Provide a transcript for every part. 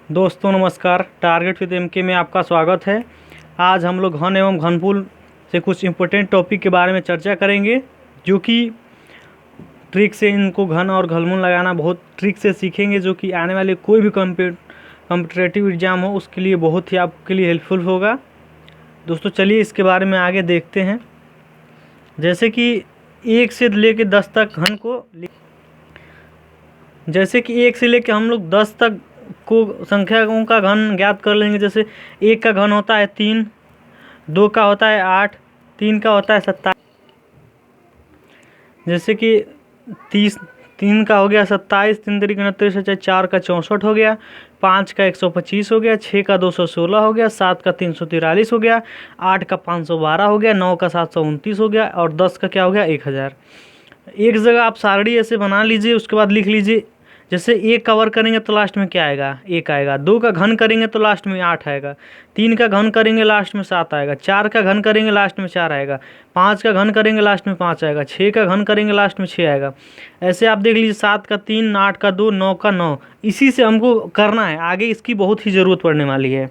दोस्तों नमस्कार। Target with MK में आपका स्वागत है। आज हम लोग घन एवं घनफूल से कुछ इम्पोर्टेंट टॉपिक के बारे में चर्चा करेंगे, जो कि ट्रिक से इनको घन और घनमूल लगाना बहुत ट्रिक से सीखेंगे, जो कि आने वाले कोई भी कॉम्पिटिटिव एग्ज़ाम हो उसके लिए बहुत ही आपके लिए हेल्पफुल होगा। दोस्तों चलिए इसके बारे में आगे देखते हैं। जैसे कि 1 से लेकर 10 तक घन को हम लोग 10 तक को संख्याओं का घन ज्ञात कर लेंगे। जैसे 1 का घन होता है 3, 2 का होता है 8, 3 का होता है 27, जैसे कि 30, 3 का हो गया 27, 3 3 29, 4 का 64 हो गया, 5 का 125 हो गया, 6 का 216 हो गया, 7 का 343 हो गया, 8 का 512 हो गया, 9 का 729 हो गया और 10 का क्या हो गया 1000। एक जगह आप सारणी ऐसे बना लीजिए, उसके बाद लिख लीजिए। जैसे 1 का वर्ग करेंगे तो लास्ट में क्या आएगा 1 आएगा, 2 का घन करेंगे तो लास्ट में 8 आएगा, 3 का घन करेंगे लास्ट में 7 आएगा, 4 का घन करेंगे लास्ट में 4 आएगा, 5 का घन करेंगे लास्ट में 5 आएगा, 6 का घन करेंगे लास्ट में 6 आएगा। ऐसे आप देख लीजिए 7 का 3, 8 का 2, 9 का 9। इसी से हमको करना है, आगे इसकी बहुत ही ज़रूरत पड़ने वाली है।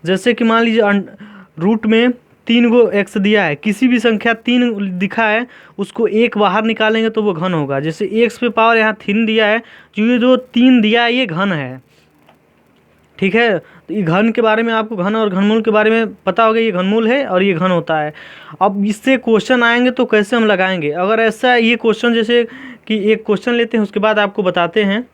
जैसे कि मान लीजिए रूट में 3 गो एक्स दिया है, किसी भी संख्या 3 दिखा है उसको 1 बाहर निकालेंगे तो वो घन होगा। जैसे एक्स पे पावर यहाँ 3 दिया है, जो ये जो 3 दिया है ये घन है, ठीक है। तो ये घन के बारे में आपको, घन और घनमूल के बारे में पता होगा, ये घनमूल है और ये घन होता है। अब इससे क्वेश्चन आएंगे तो कैसे हम लगाएंगे, अगर ऐसा ये क्वेश्चन, जैसे कि एक क्वेश्चन लेते हैं उसके बाद आपको बताते हैं।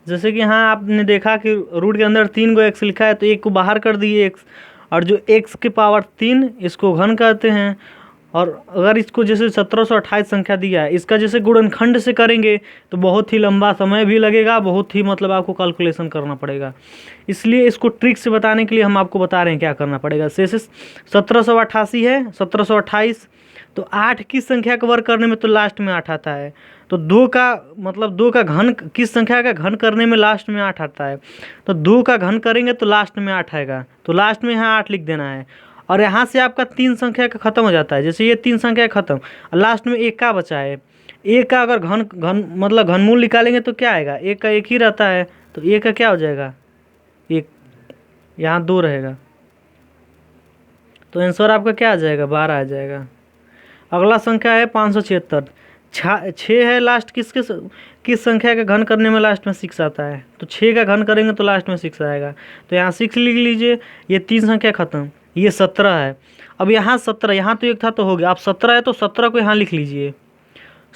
जैसे कि यहाँ आपने देखा कि रूट के अंदर 3 गो एक्स लिखा है, तो 1 को बाहर कर दिए एक्स, और जो एक्स की पावर 3 इसको घन कहते हैं। और अगर इसको जैसे 1728 संख्या दिया है, इसका जैसे गुणनखंड से करेंगे तो बहुत ही लंबा समय भी लगेगा, बहुत ही मतलब आपको कैलकुलेशन करना पड़ेगा। इसलिए इसको ट्रिक से बताने के लिए हम आपको बता रहे हैं क्या करना पड़ेगा। जैसे 1788 है, 1728, तो 8 किस संख्या का वर्ग करने में तो लास्ट में 8 आता है। तो 2 का मतलब 2 का घन किस संख्या का घन करने में लास्ट में 8 आता है, तो 2 का घन करेंगे तो लास्ट में 8 आएगा, तो लास्ट में यहाँ 8 लिख देना है। और यहाँ से आपका 3 संख्या का खत्म हो जाता है, जैसे ये 3 संख्या खत्म, लास्ट में 1 का बचा है। 1 का अगर घन घन मतलब घनमूल निकालेंगे तो क्या आएगा, 1 का 1 ही रहता है, तो 1 का क्या हो जाएगा 1, यहाँ 2 रहेगा, तो आंसर आपका क्या आ जाएगा 12 आ जाएगा। अगला संख्या है 576, 6 है लास्ट, किस संख्या का घन करने में लास्ट में 6 आता है, तो 6 का घन करेंगे तो लास्ट में 6 आएगा, तो यहाँ 6 लिख लीजिए। ये 3 संख्या खत्म, ये 17 है। अब यहाँ 17, यहाँ तो 1 था तो हो गया, अब 17 है तो 17 को यहाँ लिख लीजिए।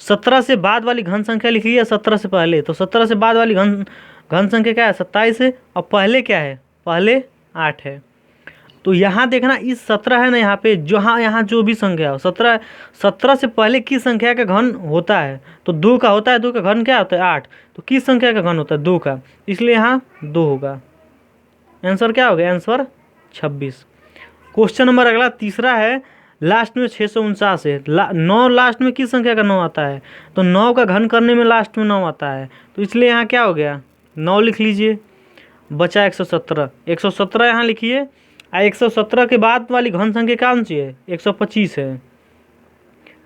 17 से बाद वाली घन संख्या लिखिए 17 से पहले, तो 17 से बाद वाली घन संख्या क्या है 27 है, और पहले क्या है, पहले 8 है। तो यहाँ देखना, इस 17 है ना, यहाँ पे यहाँ जो भी संख्या हो 17 से पहले किस संख्या का घन होता है, तो 2 का होता है, 2 का घन क्या होता है 8, तो किस संख्या का घन होता है 2 का, इसलिए यहाँ 2 होगा। आंसर क्या होगा, आंसर 26। क्वेश्चन नंबर अगला तीसरा है, लास्ट में 649 है, 9 लास्ट में किस संख्या का 9 आता है, तो 9 का घन करने में लास्ट में 9 आता है, तो इसलिए यहाँ क्या हो गया 9 लिख लीजिए, बचा 117, 117 यहाँ लिखिए। 117 के बाद वाली घन संख्या कौन सी है 125 है,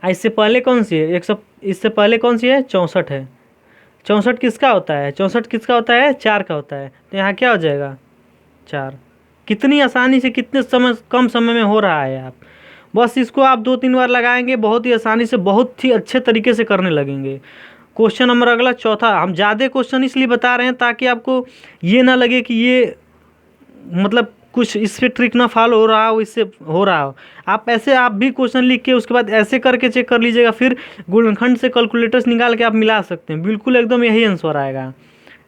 इससे पहले कौन सी है इससे पहले कौन सी है 64 है। 64 किसका होता है, 64 किसका होता है 4 का होता है, तो यहाँ क्या हो जाएगा 4। कितनी आसानी से, कितने समय, कम समय में हो रहा है। आप बस इसको आप 2-3 बार लगाएंगे, बहुत ही आसानी से, बहुत ही अच्छे तरीके से करने लगेंगे। क्वेश्चन नंबर अगला चौथा, हम ज़्यादा क्वेश्चन इसलिए बता रहे हैं ताकि आपको ये ना लगे कि ये मतलब कुछ इस पर ट्रिक ना फॉलो हो रहा हो, इससे हो रहा हो। आप ऐसे आप भी क्वेश्चन लिख के उसके बाद ऐसे करके चेक कर लीजिएगा, फिर गुणनखंड से कैलकुलेटर्स निकाल के आप मिला सकते हैं, बिल्कुल एकदम यही आंसर आएगा।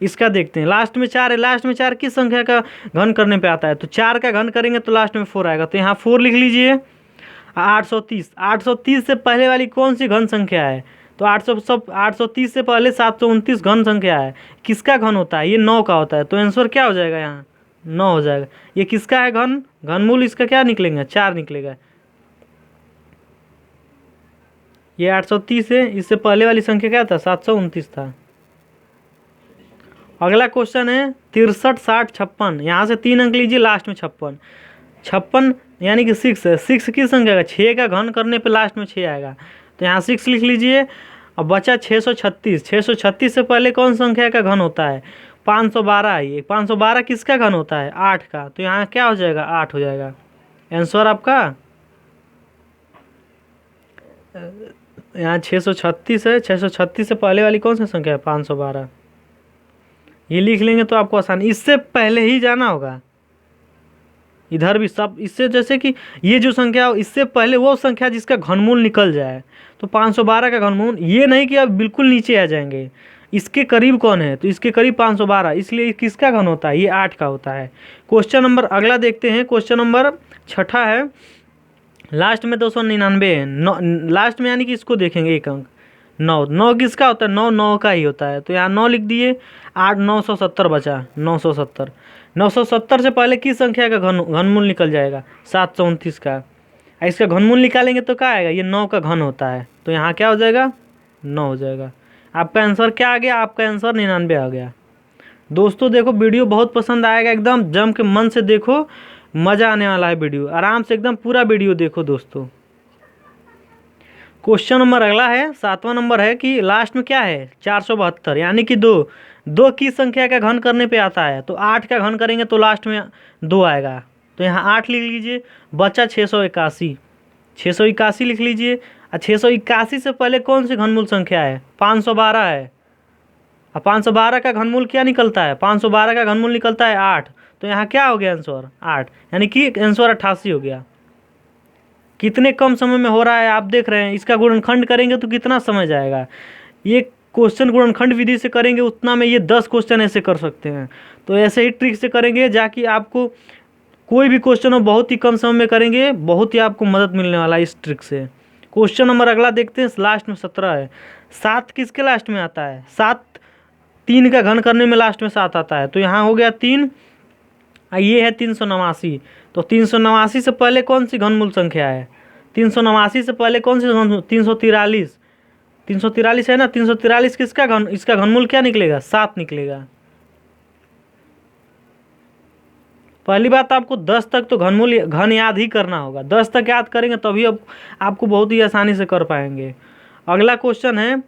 इसका देखते हैं, लास्ट में 4 है, लास्ट में 4 किस संख्या का घन करने पे आता है, तो 4 का घन करेंगे तो लास्ट में 4 आएगा, तो यहाँ 4 लिख लीजिए। 830 से पहले वाली कौन सी घन संख्या है, तो 830 से पहले 729 घन संख्या है, किसका घन होता है, ये 9 का होता है, तो आंसर क्या हो जाएगा यहाँ 9 हो जाएगा। ये किसका है घन, घनमूल इसका क्या निकलेगा 4 निकलेगा। ये 830 है, इससे पहले वाली संख्या क्या था 729 था। अगला क्वेश्चन है 63, 60, 56, यहाँ से 3 अंक लीजिए, लास्ट में 56 यानी कि 6 है। 6 किस संख्या का, 6 का घन करने पे लास्ट में 6 आएगा, तो यहाँ 6 लिख लीजिए। अब बचा 636। 636 से पहले कौन संख्या का घन होता है? 512 है। ये 512 किसका घन होता है? 8 का। तो यहाँ क्या हो जाएगा? 8 हो जाएगा आंसर आपका। यहाँ 636 है, 636 से पहले वाली कौन सी संख्या है? 512। ये लिख लेंगे तो आपको आसानी। इससे पहले ही जाना होगा, इधर भी सब इससे, जैसे कि ये जो संख्या हो इससे पहले वो संख्या जिसका घनमूल निकल जाए। तो 512 का घनमूल, ये नहीं कि आप बिल्कुल नीचे आ जाएंगे, इसके करीब कौन है? तो इसके करीब 512, इसलिए किसका घन होता है? ये 8 का होता है। क्वेश्चन नंबर अगला देखते हैं। क्वेश्चन नंबर 6 है, लास्ट में 299 है। लास्ट में यानी कि इसको देखेंगे एक अंक 9। 9 किसका होता है? 9 9 का ही होता है। तो यहाँ 9 लिख दिए। 8 970 बचा, 970। 970 से पहले किस संख्या का घनमूल निकल जाएगा? 729 का। इसका घनमूल निकालेंगे तो क्या आएगा? ये 9 का घन होता है। तो यहाँ क्या हो जाएगा? 9 हो जाएगा। आपका आंसर क्या आ गया? आपका आंसर 99 आ गया। दोस्तों देखो, वीडियो बहुत पसंद आएगा, एकदम जम के मन से देखो, मज़ा आने वाला है। वीडियो आराम से एकदम पूरा वीडियो देखो दोस्तों। क्वेश्चन नंबर अगला है, 7वां नंबर है कि लास्ट में क्या है? 472, यानी कि 2। 2 किस संख्या का घन करने पे आता है? तो 8 का घन करेंगे तो लास्ट में 2 आएगा। तो यहाँ 8 लिख लीजिए। बचा 681। 681 लिख लीजिए। और 681 से पहले कौन सी घनमूल संख्या है? 512 है। अब 512 का घनमूल क्या निकलता है? 512 का घनमूल निकलता है 8। तो यहाँ क्या हो गया आंसर? 8, यानी कि आंसर 88 हो गया। कितने कम समय में हो रहा है आप देख रहे हैं। इसका गुणनखंड करेंगे तो कितना समय जाएगा? ये क्वेश्चन गुणनखंड विधि से करेंगे उतना में ये 10 क्वेश्चन ऐसे कर सकते हैं। तो ऐसे ही ट्रिक से करेंगे, जाकि आपको कोई भी क्वेश्चन हो बहुत ही कम समय में करेंगे, बहुत ही आपको मदद मिलने वाला है इस ट्रिक से। क्वेश्चन नंबर अगला देखते हैं, लास्ट में 17 है। 7 किसके लास्ट में आता है? 7 3 का घन करने में लास्ट में 7 आता है। तो यहाँ हो गया 3। ये है 389। तो 389 से पहले कौन सी घनमूल संख्या है? 389 से पहले कौन सी? 343। 343 है ना। 343 किसका घन? इसका घनमूल क्या निकलेगा? 7 निकलेगा। पहली बात, आपको 10 तक तो घनमूल घन याद ही करना होगा। 10 तक याद करेंगे तभी अब आपको बहुत ही आसानी से कर पाएंगे। अगला क्वेश्चन है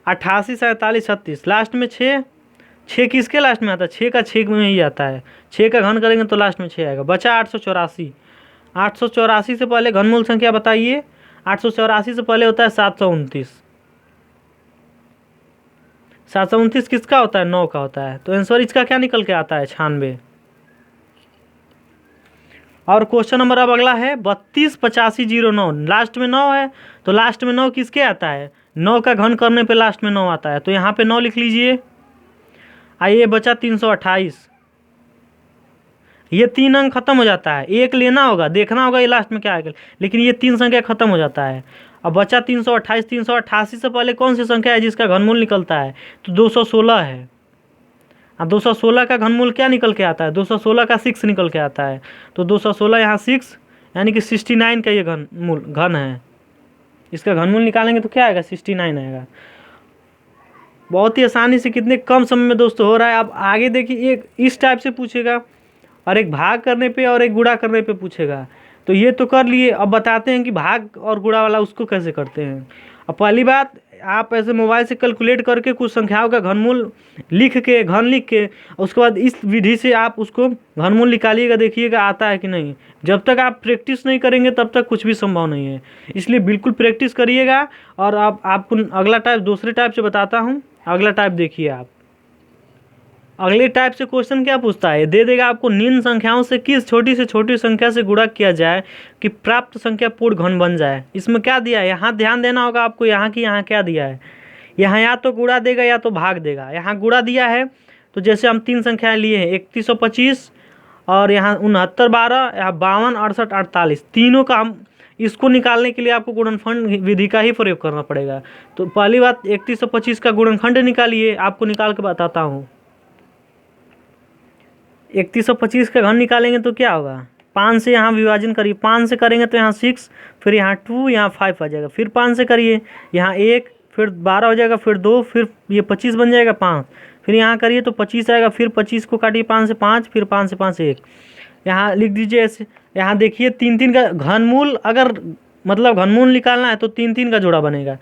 88 47 36, लास्ट में 6। 6 किसके लास्ट में आता है? 6 का 6 में ही आता है। 6 का घन करेंगे तो लास्ट में 6 आएगा। बचा 884। 884 से पहले घनमूल संख्या बताइए। 884 से पहले होता है 729। 729 किसका होता है? 9 का होता है। तो आंसर इसका क्या निकल के आता है? 96। और क्वेश्चन नंबर अब अगला है 32 85 09, लास्ट में 9 है। तो लास्ट में 9 किसके आता है? 9 का घन करने पे लास्ट में 9 आता है। तो यहाँ पे 9 लिख लीजिए। आइए बचा 328। ये 3 अंक खत्म हो जाता है, एक लेना होगा, देखना होगा ये लास्ट में क्या आएगा, लेकिन ये 3 संख्या खत्म हो जाता है। अब बचा 328। 388 से पहले कौन सी संख्या है जिसका घनमूल निकलता है? तो 216 है। 216 का घनमूल क्या निकल के आता है? 216 का 6 निकल के आता है। तो 216 यहाँ 6, यानी कि 69 का ये घन है। इसका घनमूल निकालेंगे तो क्या आएगा? 69 आएगा। बहुत ही आसानी से, कितने कम समय में दोस्तों हो रहा है। आप आगे देखिए, एक इस टाइप से पूछेगा और एक भाग करने पे और एक गुणा करने पे पूछेगा। तो ये तो कर लिए, अब बताते हैं कि भाग और गुणा वाला उसको कैसे करते हैं। अब पहली बात, आप ऐसे मोबाइल से कैलकुलेट करके कुछ संख्याओं का घनमूल लिख के, घन लिख के, उसके बाद इस विधि से आप उसको घनमूल निकालिएगा, देखिएगा आता है कि नहीं। जब तक आप प्रैक्टिस नहीं करेंगे तब तक कुछ भी संभव नहीं है। इसलिए बिल्कुल प्रैक्टिस करिएगा। और अब आपको अगला टाइप, दूसरे टाइप से बताता हूँ। अगला टाइप देखिए आप। अगले टाइप से क्वेश्चन क्या पूछता है? दे देगा आपको, निम्न संख्याओं से किस छोटी से छोटी संख्या से गुणा किया जाए कि प्राप्त संख्या पूर्ण घन बन जाए। इसमें क्या दिया है? यहाँ ध्यान देना होगा आपको। यहाँ की यहाँ क्या दिया है? यहाँ या तो गुणा देगा या तो भाग देगा। यहाँ गुणा दिया है, तो जैसे हम 3 संख्याएँ लिए हैं, 3125 और यहाँ 69 12, यहाँ 52 68 48, तीनों का हम इसको निकालने के लिए आपको गुणनखंड विधि का ही प्रयोग करना पड़ेगा। तो पहली बात, 3125 का गुणनखंड निकालिए। आपको निकाल के बताता हूँ। 3125 का घन निकालेंगे तो क्या होगा? 5 से यहाँ विभाजन करिए। 5 से करेंगे तो यहाँ 6, फिर यहाँ 2, यहाँ 5 आ जाएगा। फिर 5 से करिए, यहाँ 1, फिर 12 हो जाएगा, फिर 2, फिर ये 25 बन जाएगा 5। फिर यहाँ करिए तो 25 आएगा। फिर 25 को काटिए 5 से 5, फिर 5 से 5 1। यहाँ लिख दीजिए ऐसे। यहाँ देखिए 3 3 का घनमूल, अगर मतलब घनमूल निकालना है तो 3 3 का जोड़ा बनेगा।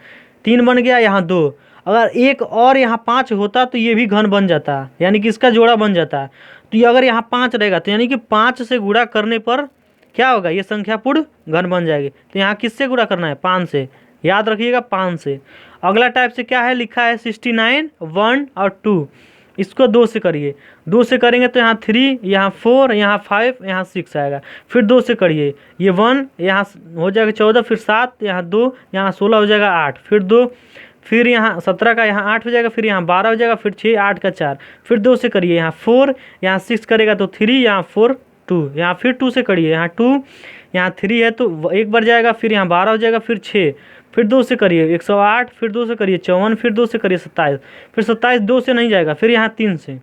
3 बन गया, यहाँ 2। अगर एक और यहाँ 5 होता तो ये भी घन बन जाता, यानी कि इसका जोड़ा बन जाता। तो ये अगर यहाँ 5 रहेगा तो यानी कि 5 से गुणा करने पर क्या होगा, ये संख्या पूर्ण घन बन जाएगी। तो यहाँ किससे गुणा करना है, 5 से, याद रखिएगा 5 से। अगला टाइप से क्या है, लिखा है 69, 1 और 2, इसको 2 से करिए। 2 से करेंगे तो यहाँ 3, यहाँ 4, यहाँ 5, यहाँ 6 आएगा। फिर 2 से करिए, ये 1 यहाँ हो जाएगा 14, फिर 7, यहाँ 2, यहाँ 16 हो जाएगा 8, फिर 2, फिर यहाँ 17 का यहाँ 8 हो जाएगा, फिर यहाँ 12 हो जाएगा, फिर 6, 8 का 4, फिर 2 से करिए, यहाँ 4, यहाँ 6 करेगा तो 3, यहाँ 4, 2, यहाँ फिर 2 से करिए, यहाँ 2, यहाँ 3 है तो एक बार जाएगा, फिर यहाँ 12 हो जाएगा, फिर 6, फिर 2 से करिए 108, फिर 2 से करिए 54, फिर 2 से करिए 27, फिर 27 2 से नहीं जाएगा, फिर यहाँ 3 से,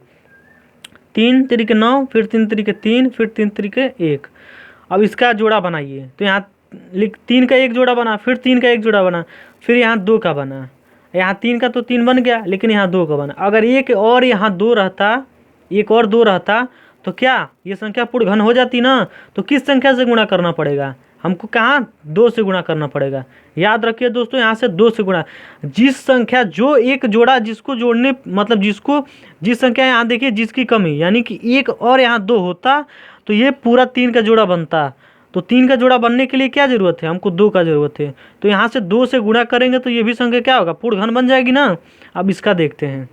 3 तरीके 9, फिर 3 तरीके 3, फिर 3 तरीके 1। अब इसका जोड़ा बनाइए, तो यहाँ 3 का एक जोड़ा बना, फिर 3 का एक जोड़ा बना, फिर यहाँ 2 का बना, यहाँ 3 का तो 3 बन गया, लेकिन यहाँ 2 का बना। अगर एक और यहाँ 2 रहता, एक और 2 रहता तो क्या ये संख्या पूर्ण घन हो जाती ना। तो किस संख्या से गुणा करना पड़ेगा हमको, कहाँ 2 से गुणा करना पड़ेगा। याद रखिए दोस्तों, यहाँ से 2 से गुणा, जिस संख्या जो एक जोड़ा जिसको जोड़ने मतलब जिसको जिस संख्या यहाँ देखिए जिसकी कमी, यानी कि एक और यहाँ 2 होता तो ये पूरा 3 का जोड़ा बनता। तो 3 का जोड़ा बनने के लिए क्या जरूरत है, हमको 2 का जरूरत है। तो यहाँ से 2 से गुणा करेंगे तो ये भी संख्या क्या होगा, पूर्ण घन बन जाएगी ना। अब इसका देखते हैं,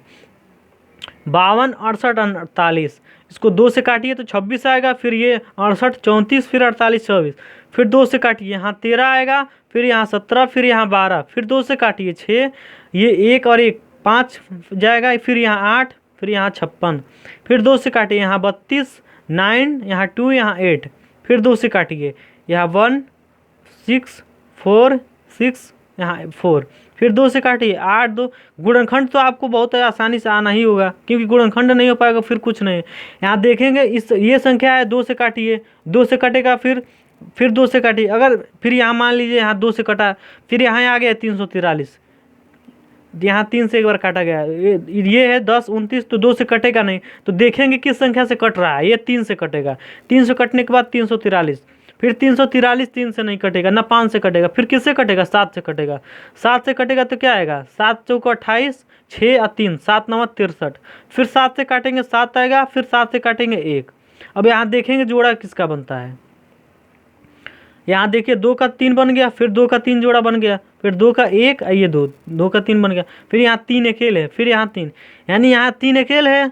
52, 68, 48, इसको 2 से काटिए तो 26 आएगा, फिर ये 68, 34, फिर 48, 24, फिर 2 से काटिए, यहाँ 13 आएगा, फिर यहाँ 17, फिर यहाँ 12, फिर 2 से काटिए 6, ये 1 और 1 5 जाएगा, फिर यहाँ 8, फिर यहाँ 56, फिर 2 से काटिए, यहाँ 32, 9, यहाँ 2, यहाँ 8, फिर 2 से काटिए, यहाँ 1, 6, 4, 6, यहाँ 4, फिर 2 से काटिए 8, 2। गुणनखंड तो आपको बहुत आसानी से आना ही होगा, क्योंकि गुणनखंड नहीं हो पाएगा फिर कुछ नहीं। यहाँ देखेंगे इस ये संख्या है, 2 से काटिए, 2 से कटेगा, फिर 2 से काटिए, अगर फिर यहाँ मान लीजिए यहाँ 2 से कटा, फिर यहाँ आ गया 343, यहाँ 3 से एक बार काटा गया, ये है 10, 29, तो 2 से कटेगा नहीं। तो देखेंगे किस संख्या से कट रहा है, ये 3 से कटेगा, 3 से कटने के बाद 343, फिर 343 3 से नहीं कटेगा ना, 5 से कटेगा, फिर किससे कटेगा, 7 से कटेगा। 7 से कटेगा तो क्या आएगा, 7 चौको 28, 6 और 3, 7 9 63, फिर 7 से काटेंगे 7 आएगा, फिर 7 से काटेंगे 1। अब यहाँ देखेंगे जोड़ा किसका बनता है, यहाँ देखिए 2 का 3 बन गया, फिर 2 का 3 जोड़ा बन गया, फिर 2 का 1, ये 2 का 3 बन गया, फिर यहाँ 3 अकेले है, फिर यहाँ 3, यानी यहाँ 3 अकेले है,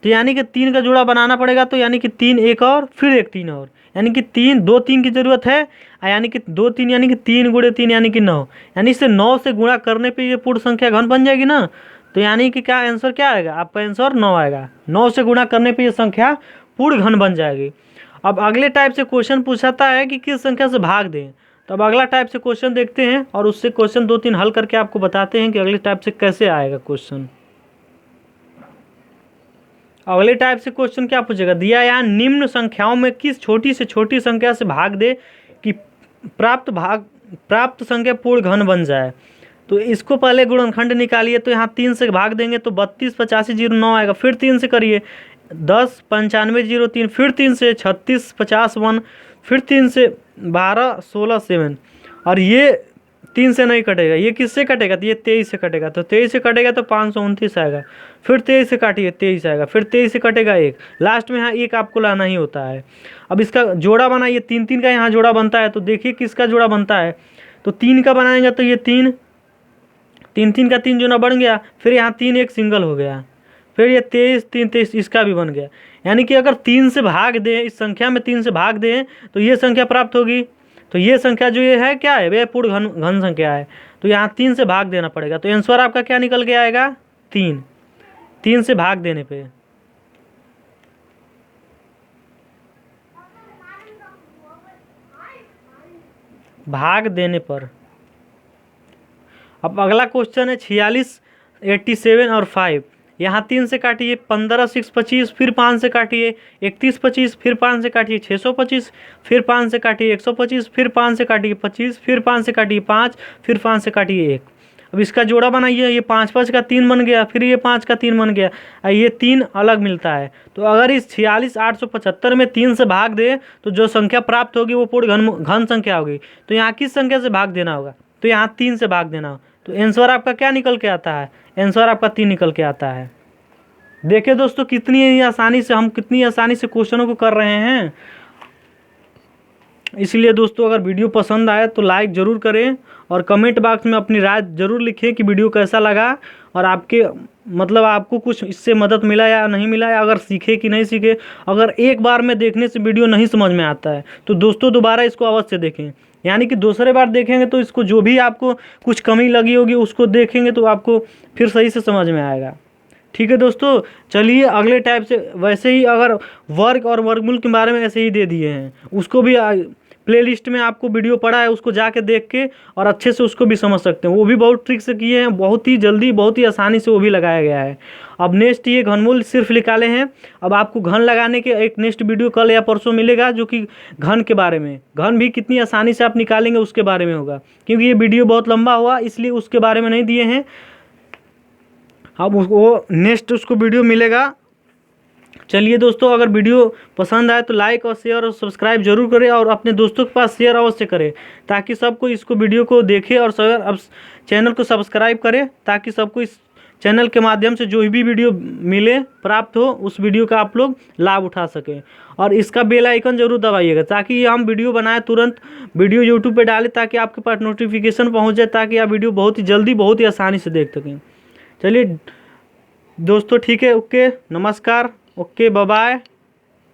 तो यानी कि 3 का जोड़ा बनाना पड़ेगा। तो यानी कि 3 एक और, फिर एक 3 और, यानी कि 2 3 की जरूरत है, यानी कि 2 3 यानी कि 3 गुणे 3 यानी कि 9, यानी इससे 9 से गुणा करने पे ये पूर्ण संख्या घन बन जाएगी ना। तो यानी कि क्या आंसर क्या आएगा, आपका आंसर 9 आएगा। 9 से गुणा करने पे ये संख्या पूर्ण घन बन जाएगी। अब अगले टाइप से क्वेश्चन पूछाता है कि किस संख्या से भाग दें। तो अब अगला टाइप से क्वेश्चन देखते हैं और उससे क्वेश्चन 2 3 हल करके आपको बताते हैं कि अगले टाइप से कैसे आएगा क्वेश्चन। अगले टाइप से क्वेश्चन क्या पूछेगा, दिया यहाँ निम्न संख्याओं में किस छोटी से छोटी संख्या से भाग दे कि प्राप्त संख्या पूर्ण घन बन जाए। तो इसको पहले गुणनखंड निकालिए, तो यहाँ 3 से भाग देंगे तो 32 85 09 आएगा, फिर 3 से करिए 10 95 03, फिर 3 से 36 50 1, फिर 3 से 12 16 7, और ये 3 से नहीं कटेगा, ये किससे कटेगा, तो ये 23 से कटेगा, तो 23 से कटेगा तो 529 आएगा, फिर 23 से काटिए 23 आएगा, फिर 23 से कटेगा 1, लास्ट में यहाँ 1 आपको लाना ही होता है। अब इसका जोड़ा बनाइए, 3 3 का यहाँ जोड़ा बनता है, तो देखिए किसका जोड़ा बनता है, तो 3 का बनाएंगे तो ये 3 3 का 3 जोड़ा बन गया, फिर यहाँ 3 एक सिंगल हो गया, फिर ये 23 3 23 इसका भी बन गया। यानी कि अगर 3 से भाग दें, इस संख्या में 3 से भाग दें तो ये संख्या प्राप्त होगी। तो ये संख्या जो ये है क्या है, वे पूर्ण घन संख्या है, तो यहाँ 3 से भाग देना पड़ेगा। तो आंसर आपका क्या निकल के आएगा, 3 से भाग देने पे। भाग देने पर। अब अगला क्वेश्चन है 46 87 और 5। यहाँ 3 से काटिए 15 6 25, फिर 5 से काटिए 31 25, फिर 5 से काटिए 625, फिर 5 से काटिए 125, फिर 5 से काटिए 25, फिर 5 से काटिए 5, फिर 5 से काटिए 1। अब इसका जोड़ा बनाइए, ये 5 5 का 3 बन गया, फिर ये 5 का 3 बन गया, ये 3 अलग मिलता है। तो अगर इस 46 875 में 3 से भाग दे तो जो संख्या प्राप्त होगी वो पूर्ण घन संख्या होगी। तो यहाँ किस संख्या से भाग देना होगा, तो यहाँ 3 से भाग देना हो। तो आंसर आपका क्या निकल के आता है? आंसर आपका 3 निकल के आता है। देखिए दोस्तों कितनी आसानी से हम कितनी आसानी से क्वेश्चनों को कर रहे हैं। इसलिए दोस्तों अगर वीडियो पसंद आए तो लाइक ज़रूर करें और कमेंट बॉक्स में अपनी राय ज़रूर लिखें कि वीडियो कैसा लगा और आपके मतलब आपको कुछ इससे मदद मिला या नहीं मिला, या अगर सीखे कि नहीं सीखे। अगर एक बार में देखने से वीडियो नहीं समझ में आता है तो दोस्तों दोबारा इसको अवश्य देखें, यानी कि दूसरे बार देखेंगे तो इसको जो भी आपको कुछ कमी लगी होगी उसको देखेंगे तो आपको फिर सही से समझ में आएगा। ठीक है दोस्तों, चलिए अगले टाइप से वैसे ही अगर वर्ग और वर्गमूल के बारे में ऐसे ही दे दिए हैं, उसको भी प्लेलिस्ट में आपको वीडियो पड़ा है, उसको जाके देख के और अच्छे से उसको भी समझ सकते हैं। वो भी बहुत ट्रिक से किए हैं, बहुत ही जल्दी बहुत ही आसानी से वो भी लगाया गया है। अब नेक्स्ट ये घनमूल सिर्फ निकाले हैं। अब आपको घन लगाने के एक नेक्स्ट वीडियो कल या परसों मिलेगा जो कि घन के बारे में, घन भी कितनी आसानी से आप निकालेंगे उसके बारे में होगा, क्योंकि ये वीडियो बहुत लंबा हुआ इसलिए उसके बारे में नहीं दिए हैं। अब वो नेक्स्ट उसको वीडियो मिलेगा। चलिए दोस्तों अगर वीडियो पसंद आए तो लाइक और शेयर और सब्सक्राइब जरूर करें और अपने दोस्तों के पास शेयर अवश्य करें ताकि सबको इसको वीडियो को देखे, और शेयर अब चैनल को सब्सक्राइब करें ताकि सबको इस चैनल के माध्यम से जो भी वीडियो मिले प्राप्त हो उस वीडियो का आप लोग लाभ उठा सकें। और इसका बेल आइकन जरूर दबाइएगा ताकि ये हम वीडियो बनाए तुरंत वीडियो यूट्यूब पे डालें ताकि आपके पास नोटिफिकेशन पहुँच जाए, ताकि आप वीडियो बहुत ही जल्दी बहुत ही आसानी से देख सकें। चलिए दोस्तों ठीक है, ओके, नमस्कार, ओके, बाय बाय।